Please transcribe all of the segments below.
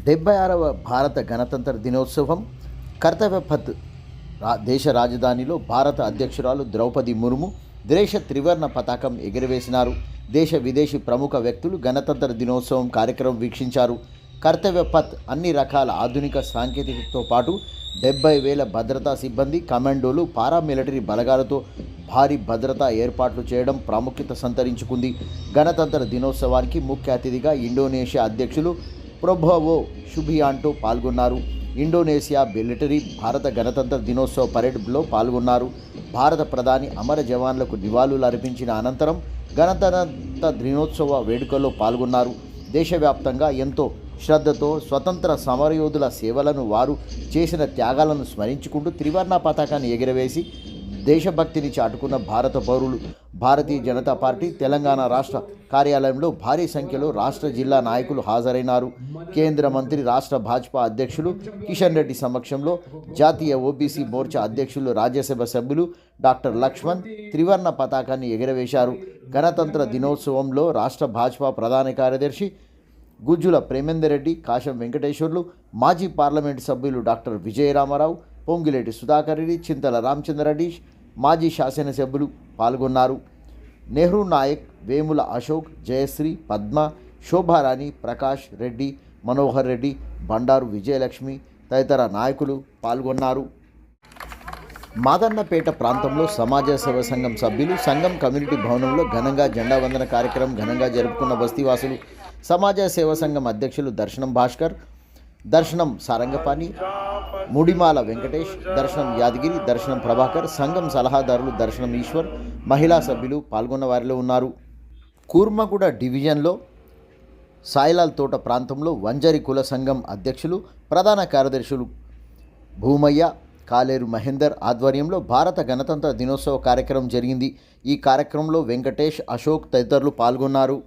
76వ భారత గణతంత్ర దినోత్సవం కర్తవ్య పథ్ దేశ రాజధానిలో భారత అధ్యక్షురాలు ద్రౌపది ముర్ము దేశ త్రివర్ణ పతాకం ఎగురవేసినారు. దేశ విదేశీ ప్రముఖ వ్యక్తులు గణతంత్ర దినోత్సవం కార్యక్రమం వీక్షించారు. కర్తవ్య పథ్ అన్ని రకాల ఆధునిక సాంకేతికతతో పాటు 70,000 భద్రతా సిబ్బంది, కమాండోలు, పారామిలిటరీ బలగాలతో భారీ భద్రతా ఏర్పాట్లు చేయడం ప్రాముఖ్యత సంతరించుకుంది. గణతంత్ర దినోత్సవానికి ముఖ్య అతిథిగా ఇండోనేషియా అధ్యక్షులు ప్రబోవో సుబియాంటో పాల్గొన్నారు. ఇండోనేషియా మిలిటరీ భారత గణతంత్ర దినోత్సవ పరేడ్లో పాల్గొన్నారు. భారత ప్రధాని అమర జవాన్లకు నివాళులు అర్పించిన అనంతరం గణతంత్ర దినోత్సవ వేడుకల్లో పాల్గొన్నారు. దేశవ్యాప్తంగా ఎంతో శ్రద్ధతో స్వతంత్ర సమరయోధుల సేవలను, వారు చేసిన త్యాగాలను స్మరించుకుంటూ త్రివర్ణ పతాకాన్ని ఎగురవేసి దేశభక్తిని చాటుకున్న భారత పౌరులు. భారతీయ జనతా పార్టీ తెలంగాణ రాష్ట్ర కార్యాలయంలో భారీ సంఖ్యలో రాష్ట్ర, జిల్లా నాయకులు హాజరైనారు. కేంద్ర మంత్రి, రాష్ట్ర భాజపా అధ్యక్షులు కిషన్ రెడ్డి సమక్షంలో జాతీయ ఓబీసీ మోర్చా అధ్యక్షులు, రాజ్యసభ సభ్యులు డాక్టర్ లక్ష్మణ్ త్రివర్ణ పతాకాన్ని ఎగురవేశారు. గణతంత్ర దినోత్సవంలో రాష్ట్ర భాజపా ప్రధాన కార్యదర్శి గుజ్జుల ప్రేమేందర్ రెడ్డి, కాశం వెంకటేశ్వర్లు, మాజీ పార్లమెంటు సభ్యులు డాక్టర్ విజయరామారావు, పొంగిలేటి సుధాకర్ రెడ్డి, చింతల రామచంద్రరెడ్డి, మాజీ శాసనసభ్యులు పాల్గొన్నారు. నెహ్రూ నాయక్, వేముల అశోక్, జయశ్రీ, పద్మ, శోభారాణి, ప్రకాష్ రెడ్డి, మనోహర్ రెడ్డి, బండారు విజయలక్ష్మి తదితర నాయకులు పాల్గొన్నారు. మాదన్నపేట ప్రాంతంలో సమాజ సేవ సంఘం సభ్యులు సంఘం కమ్యూనిటీ భవనంలో ఘనంగా జెండా వందన కార్యక్రమం ఘనంగా జరుపుకున్న బస్తీవాసులు. సమాజ సేవ సంఘం అధ్యక్షులు దర్శనం భాస్కర్, దర్శనం సారంగపాణి, ముడిమాల వెంకటేష్, దర్శనం యాదగిరి, దర్శనం ప్రభాకర్, సంఘం సలహాదారులు దర్శనం ఈశ్వర్, మహిళా సభ్యులు పాల్గొన్న వారిలో ఉన్నారు. కూర్మగూడ డివిజన్లో సాయిలాల్ తోట ప్రాంతంలో వంజరి కుల సంఘం అధ్యక్షులు, ప్రధాన కార్యదర్శులు భూమయ్య, కాలేరు మహేందర్ ఆధ్వర్యంలో భారత గణతంత్ర దినోత్సవ కార్యక్రమం జరిగింది. ఈ కార్యక్రమంలో వెంకటేష్, అశోక్ తదితరులు పాల్గొన్నారు.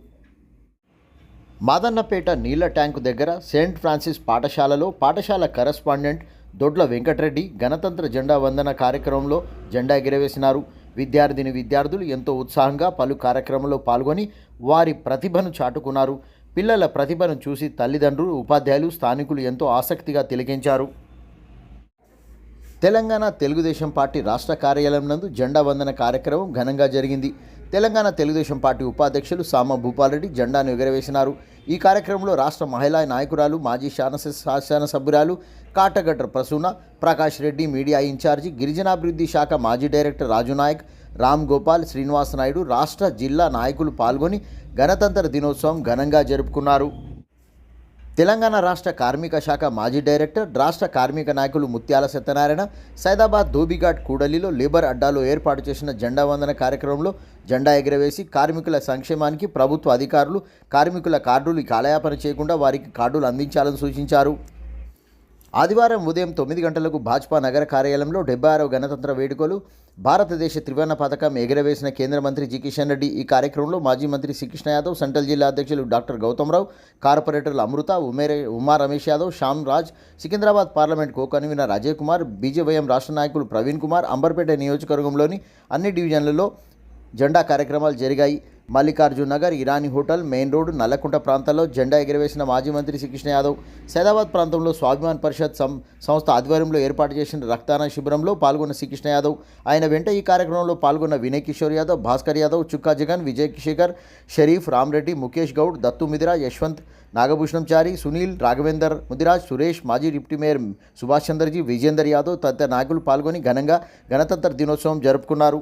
మాదన్నపేట నీళ్ల ట్యాంకు దగ్గర సెయింట్ ఫ్రాన్సిస్ పాఠశాలలో పాఠశాల కరెస్పాండెంట్ దొడ్ల వెంకటరెడ్డి గణతంత్ర జెండా వందన కార్యక్రమంలో జెండా ఎగురవేసినారు. విద్యార్థులు ఎంతో ఉత్సాహంగా పలు కార్యక్రమంలో పాల్గొని వారి ప్రతిభను చాటుకున్నారు. పిల్లల ప్రతిభను చూసి తల్లిదండ్రులు, ఉపాధ్యాయులు, స్థానికులు ఎంతో ఆసక్తిగా తిలకించారు. తెలంగాణ తెలుగుదేశం పార్టీ రాష్ట్ర కార్యాలయం నందు జెండా వందన కార్యక్రమం ఘనంగా జరిగింది. తెలంగాణ తెలుగుదేశం పార్టీ ఉపాధ్యక్షులు సామ భూపాల్రెడ్డి జెండాను ఎగురవేసినారు. ఈ కార్యక్రమంలో రాష్ట్ర మహిళా నాయకురాలు, మాజీ శాసనసభ్యురాలు కాటగడ్డ ప్రసూన, ప్రకాష్ రెడ్డి, మీడియా ఇన్ఛార్జి, గిరిజనాభివృద్ధి శాఖ మాజీ డైరెక్టర్ రాజు నాయక్, రామ్ గోపాల్, శ్రీనివాస్ నాయుడు, రాష్ట్ర, జిల్లా నాయకులు పాల్గొని గణతంత్ర దినోత్సవం ఘనంగా జరుపుకున్నారు. తెలంగాణ రాష్ట్ర కార్మిక శాఖ మాజీ డైరెక్టర్, రాష్ట్ర కార్మిక నాయకులు ముత్యాల సత్యనారాయణ, సైదాబాద్ ధోబిఘాట్ కూడలిలో లేబర్ అడ్డాలో ఏర్పాటు చేసిన జెండా వందన కార్యక్రమంలో జెండా ఎగురవేసి కార్మికుల సంక్షేమానికి ప్రభుత్వ అధికారులు కార్మికుల కార్డులు కాలయాపన చేయకుండా వారికి కార్డులు అందించాలని సూచించారు. ఆదివారం ఉదయం 9 గంటలకు భాజపా నగర కార్యాలయంలో 76వ గణతంత్ర వేడుకలు భారతదేశ త్రివర్ణ పతాకం ఎగురవేసిన కేంద్ర మంత్రి జి కిషన్ రెడ్డి. ఈ కార్యక్రమంలో మాజీ మంత్రి సి కృష్ణ యాదవ్, సెంట్రల్ జిల్లా అధ్యక్షులు డాక్టర్ గౌతమ్రావు, కార్పొరేటర్లు Amrutha, Uma Ramesh Yadav, Shyam Raj, Secunderabad parliament co convener Ajay Kumar, BJYM రాష్ట్ర నాయకులు ప్రవీణ్ కుమార్, అంబర్పేట నియోజకవర్గంలోని అన్ని డివిజన్లలో జెండా కార్యక్రమాలు జరిగాయి. Mallikarjun Nagar, Irani hotel, main road, Nallakunta ప్రాంతాల్లో జెండా ఎగురవేసిన మాజీ మంత్రి సి కృష్ణ యాదవ్ సైదాబాద్ ప్రాంతంలో స్వాభిమాన్ పరిషత్ సంస్థ ఆధ్వర్యంలో ఏర్పాటు చేసిన రక్తదాన శిబిరంలో పాల్గొన్న సి కృష్ణ యాదవ్. ఆయన వెంట ఈ కార్యక్రమంలో పాల్గొన్న వినయ్ కిషోర్ యాదవ్, భాస్కర్ యాదవ్, చుక్కా జగన్, విజయ్ శేఖర్, షరీఫ్, రామ్రెడ్డి, ముఖేష్ గౌడ్, దత్తు మిదిరాజ్, యశ్వంత్, నాగభూషణం చారి, సునీల్, రాఘవేందర్ ముదిరాజ్, సురేష్, మాజీ డిప్యూటీ మేయర్ సుభాష్ చంద్రజీ, విజేందర్ యాదవ్ తదితర నాయకులు పాల్గొని ఘనంగా గణతంత్ర దినోత్సవం జరుపుకున్నారు.